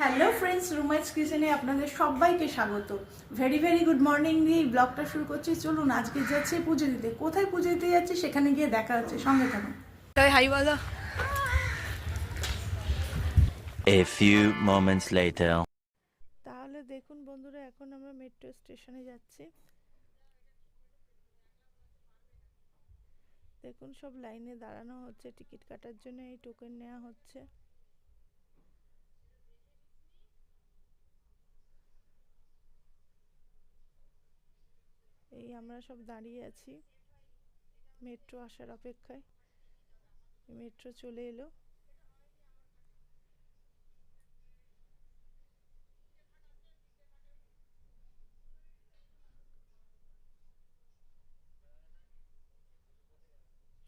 Hello friends, রুমাইস কিচেনে আপনাদের সবাইকে স্বাগত। ভেরি ভেরি গুড মর্নিং দিয়ে ব্লগটা শুরু করছি। চলুন, আজকে যাচ্ছি পুজো দিতে। কোথায় পুজো দিতে যাচ্ছি সেখানে গিয়ে দেখা হচ্ছে, সঙ্গে থাকুন। হাই বলো। A few moments later. তাহলে দেখুন বন্ধুরা, এখন আমরা মেট্রো স্টেশনে যাচ্ছি। দেখুন, সব লাইনে দাঁড়ানো হচ্ছে টিকিট কাটার জন্য, এই টোকেন নেওয়া হচ্ছে। এই আমরা সব দাঁড়িয়ে আছি মেট্রো আসার অপেক্ষায়। মেট্রো চলে এলো।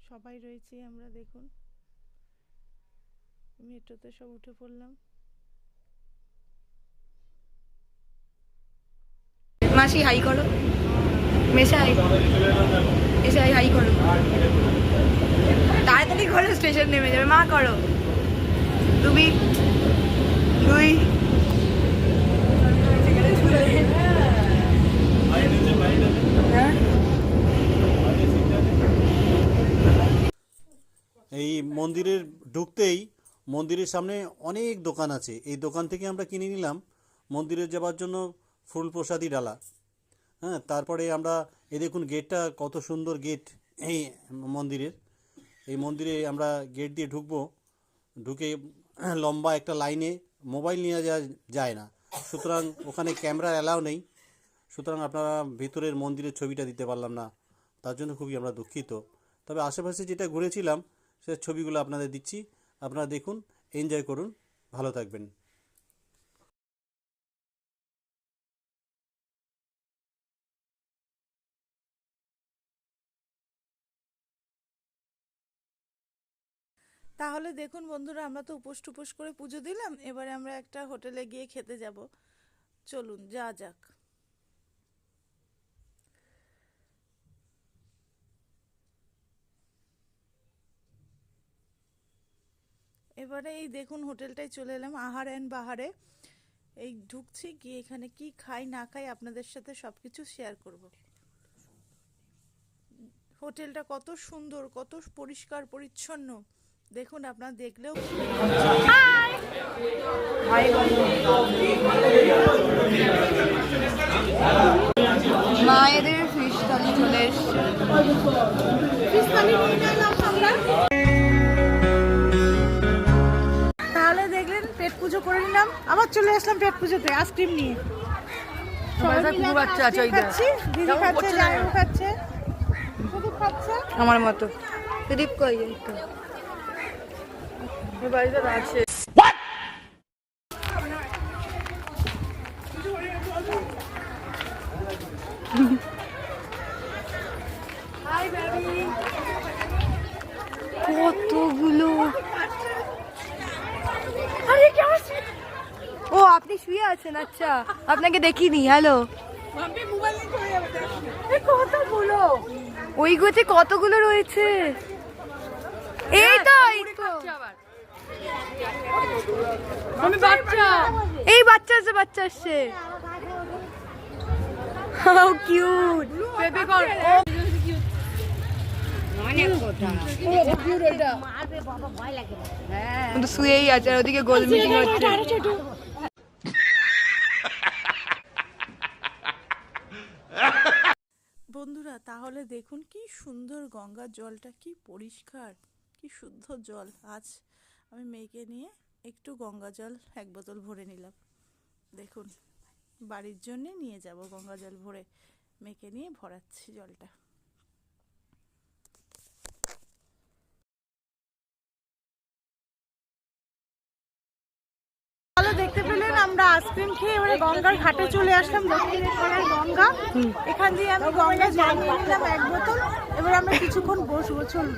সবাই রয়েছি আমরা, দেখুন মেট্রোতে সব উঠে পড়লাম। মাসি হাই করো, মেশাই মেশাই হাই করো, তাড়াতাড়ি করো, স্টেশন নেমে যাবে। মা করো, তুমি দুই এই মন্দিরের ঢুকতেই মন্দিরের সামনে অনেক দোকান আছে। এই দোকান থেকে আমরা কিনে নিলাম মন্দিরে যাবার জন্য ফুল প্রসাদী ডালা। হ্যাঁ, তারপরে আমরা এই দেখুন গেটটা কত সুন্দর গেট এই মন্দিরের। এই মন্দিরে আমরা গেট দিয়ে ঢুকবো। ঢুকে লম্বা একটা লাইনে মোবাইল নিয়ে যায় না, সুতরাং ওখানে ক্যামেরা অ্যালাউ নেই। সুতরাং আপনারা ভিতরের মন্দিরের ছবিটা দিতে পারলাম না, তার জন্য খুবই আমরা দুঃখিত। তবে আশেপাশে যেটা ঘুরেছিলাম সে ছবিগুলো আপনাদের দিচ্ছি, আপনারা দেখুন, এনজয় করুন, ভালো থাকবেন। তাহলে দেখুন বন্ধুরা, আমরা তো উপোস টুপোস করে পুজো দিলাম। এবারে আমরা একটা হোটেলে গিয়ে খেতে যাব। চলুন যা যাক। এবারে এই দেখুন হোটেলটায় চলে এলাম, আহার অ্যান্ড বাহারে। এই ঢুকছি, গিয়ে এখানে কি খাই না খাই আপনাদের সাথে সব কিছু শেয়ার করব। হোটেলটা কত সুন্দর, কত পরিষ্কার পরিচ্ছন্ন, দেখুন আপনারা দেখলেও। মায়েদের ফিশ থালি চলে এসছে। তাহলে দেখলেন, পেট পুজো করে নিলাম, আবার চলে আসলাম পেট পুজোতে আইসক্রিম নিয়ে। বাচ্চা আছে, খাচ্ছি, দিদি খাচ্ছে, জামাইবাবু খাচ্ছে, সুদীপ খাচ্ছে। আমার মতো দিদীপ কই বাড়িতে আছে। কতগুলো, ও আপনি শুয়ে আছেন? আচ্ছা, আপনাকে দেখিনি। হ্যালো, কতগুলো, ওই গোছে কতগুলো রয়েছে। এই তো এই বাচ্চা আসছে, বাচ্চা আসছে। How cute, baby corn. শুয়েই আছে, আর ওদিকে গোল মিটিং হচ্ছে। বন্ধুরা, তাহলে দেখুন কি সুন্দর গঙ্গার জলটা, কি পরিষ্কার, কি শুদ্ধ জল। আজ আমি মেয়েকে নিয়ে একটু গঙ্গা জল 1 বোতল ভরে নিলাম। দেখুন, বাড়ির জন্যে নিয়ে যাব গঙ্গা জল ভরে, মেয়েকে নিয়ে ভরাচ্ছি জলটা। তাহলে দেখতে পেলেন, আমরা আইসক্রিম খেয়ে এবারে গঙ্গার ঘাটে চলে আসলাম। দক্ষিণেশ্বরের গঙ্গা, এখান দিয়ে আমি গঙ্গা জল নিয়ে নিলাম 1 বোতল। এবার আমরা কিছুক্ষণ বসবো। চলুন।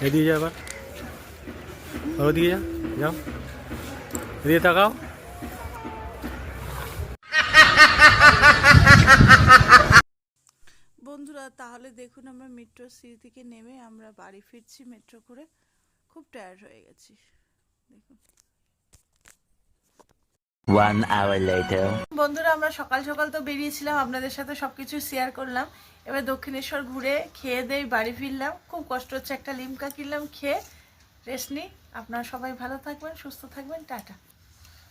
এদিকে যা, আবার ওদিকে যাও। এদিকে তাকাও। বন্ধুরা তাহলে দেখুন আমরা মেট্রো সি থেকে নেমে আমরা বাড়ি ফিরছি মেট্রো করে, খুব টায়ার্ড হয়ে গেছি দেখুন। 1 hour later. বন্ধুরা আমরা সকাল সকাল তো বেরিয়েছিলাম, আপনাদের সাথে সবকিছু শেয়ার করলাম। এবার দক্ষিণেশ্বর ঘুরে খেয়ে দেই বাড়ি ফিরলাম। খুব কষ্ট হচ্ছে, একটা লিমকা কিনলাম, খেয়ে রেস্ট নিই। আপনারা সবাই ভালো থাকবেন, সুস্থ থাকবেন, টাটা।